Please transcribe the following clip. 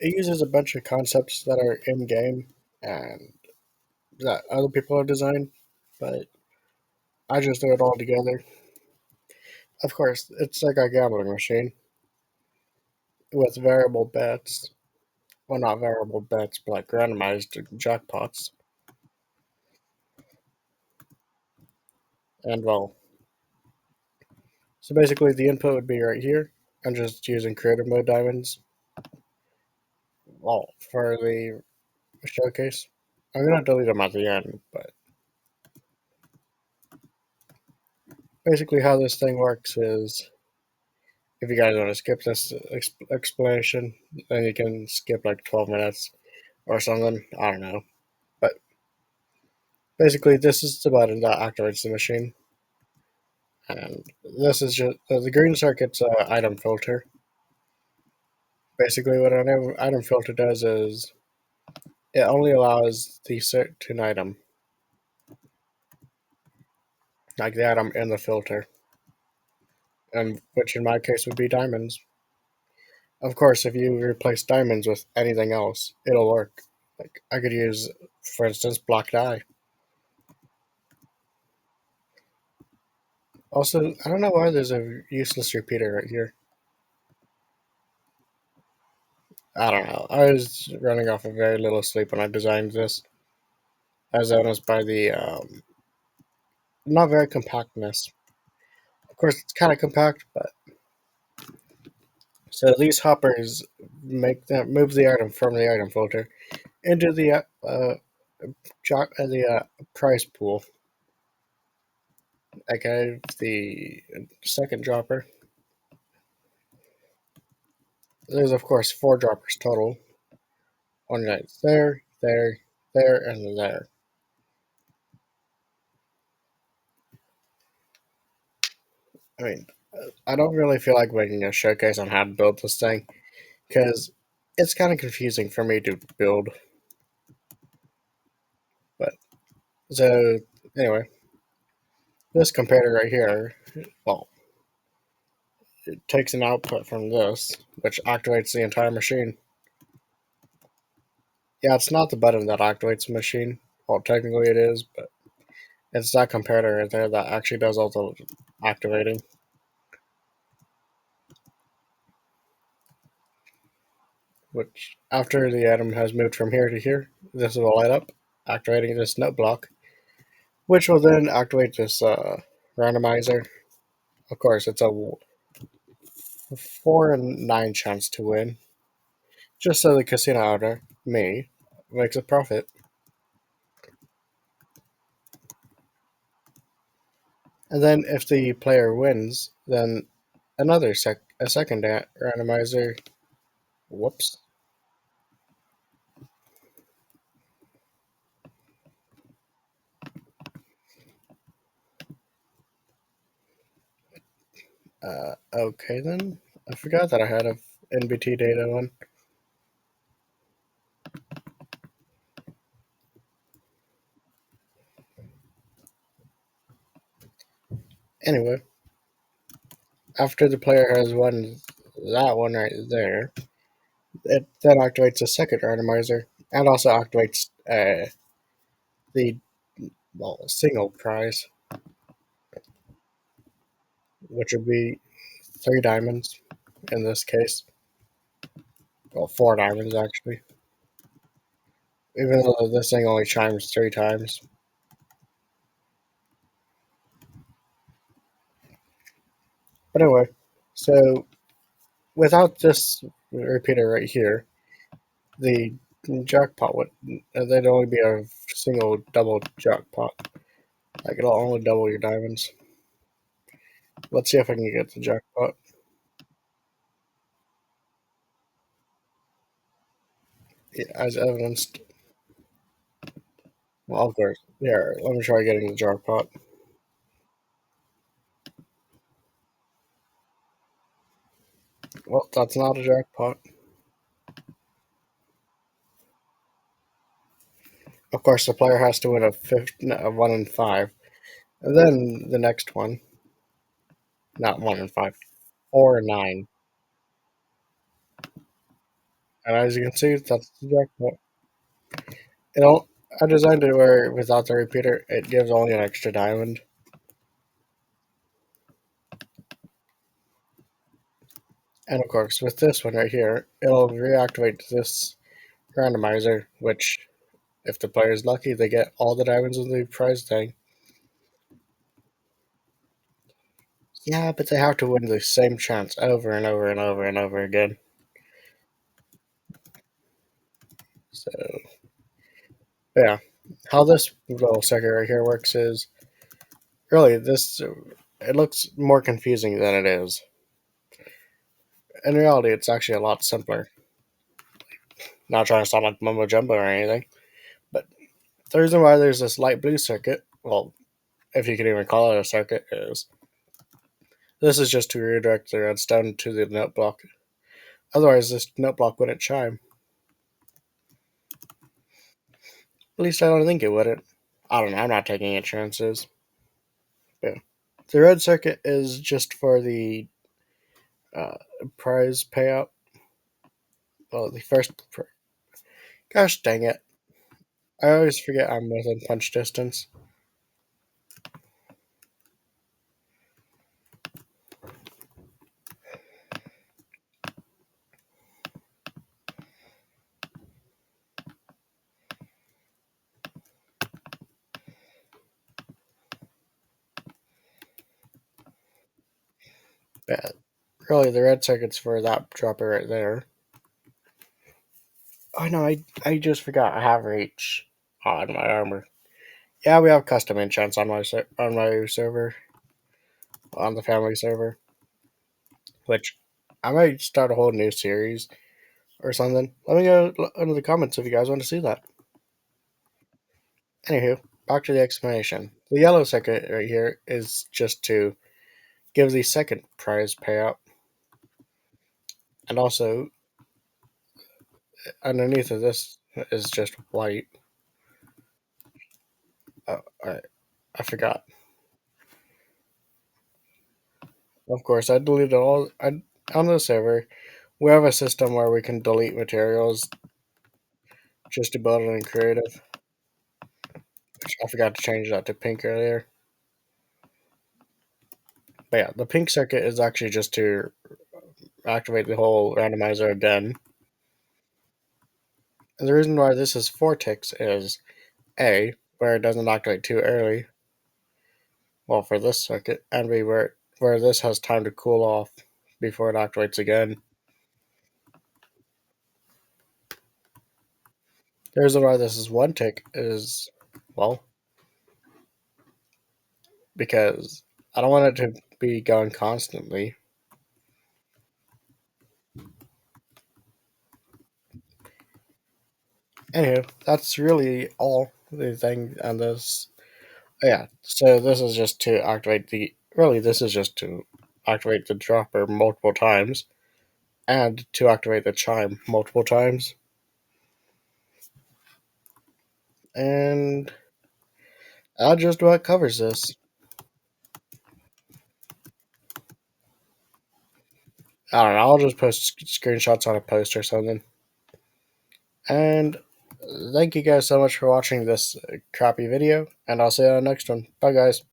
it uses a bunch of concepts that are in game and that other people have designed, but I just threw it all together. Of course, it's like a gambling machine with variable bets. Well, not variable bets, but like randomized jackpots. And well, so basically the input would be right here. I'm just using creative mode diamonds. Well, for the showcase. I'm gonna delete them at the end, but basically how this thing works is if you guys want to skip this explanation, then you can skip like 12 minutes or something. I don't know. But basically, this is the button that activates the machine. And this is just the green circuit's item filter. Basically, what an item filter does is it only allows the certain item, like the item in the filter, and which in my case would be diamonds. Of course, if you replace diamonds with anything else, it'll work. Like I could use, for instance, black dye. Also, I don't know why there's a useless repeater right here. I don't know. I was running off of very little sleep when I designed this, as evidenced by the not very compactness. Of course, it's kind of compact, but so these hoppers make them move the item from the item filter into the prize pool. Okay, the second dropper. There's of course four droppers total. One right there, there, and there. I mean, I don't really feel like making a showcase on how to build this thing because it's kind of confusing for me to build. But so anyway, this comparator right here, well, it takes an output from this, which activates the entire machine. Yeah, it's not the button that activates the machine. Well, technically it is, but it's that comparator right there that actually does all the activating. Which, after the atom has moved from here to here, this will light up, activating this nut block, which will then activate this randomizer. Of course, it's a 4 and 9 chance to win, just so the casino owner, me, makes a profit. And then if the player wins, then a second randomizer. Whoops. Okay then. I forgot that I had a NBT data one. Anyway, after the player has won that one right there, it then activates a second randomizer and also activates the single prize, which would be 3 diamonds in this case. Well, 4 diamonds actually, even though this thing only chimes 3 times. But anyway, so without this repeater right here, the jackpot would there'd only be a single double jackpot. Like it'll only double your diamonds. Let's see if I can get the jackpot. Yeah, as evidenced. Well, of course. Yeah, let me try getting the jackpot. Well, that's not a jackpot. Of course, the player has to win a 1 in 5, and then the next one, not 1 in 5, 4 and 9. And as you can see, that's the jackpot. You know, I designed it where without the repeater, it gives only an extra diamond. And of course, with this one right here, it'll reactivate this randomizer, which, if the player is lucky, they get all the diamonds in the prize thing. Yeah, but they have to win the same chance over and over and over and over again. So, yeah. How this little circuit right here works is really this. It looks more confusing than it is. In reality, it's actually a lot simpler. Not trying to sound like mumbo jumbo or anything, but the reason why there's this light blue circuit, well, if you can even call it a circuit, is this is just to redirect the redstone to the note block. Otherwise, this note block wouldn't chime. At least I don't think it wouldn't. I don't know. I'm not taking any chances. Yeah. The red circuit is just for the uh, prize payout. Well, the first. Gosh dang it. I always forget I'm within punch distance. But really, the red circuit's for that dropper right there. Oh no, I just forgot I have reach on my armor. Yeah, we have custom enchants on my server, on the family server, which I might start a whole new series or something. Let me go into the comments if you guys want to see that. Anywho, back to the explanation. The yellow circuit right here is just to give the second prize payout, and also underneath of this is just white. Oh, I forgot. Of course, I deleted all. On the server, we have a system where we can delete materials just to build it in creative. Which I forgot to change that to pink earlier. But yeah, the pink circuit is actually just to activate the whole randomizer again. And the reason why this is 4 ticks is A, where it doesn't activate too early, well, for this circuit, and B, where this has time to cool off before it activates again. The reason why this is 1 tick is, well, because I don't want it to be going constantly. Anywho, that's really all the thing on this. Yeah, so this is just to activate the. Really, this is just to activate the dropper multiple times and to activate the chime multiple times. And that just about covers this. I don't know, I'll just post screenshots on a post or something. And thank you guys so much for watching this crappy video, and I'll see you on the next one. Bye, guys.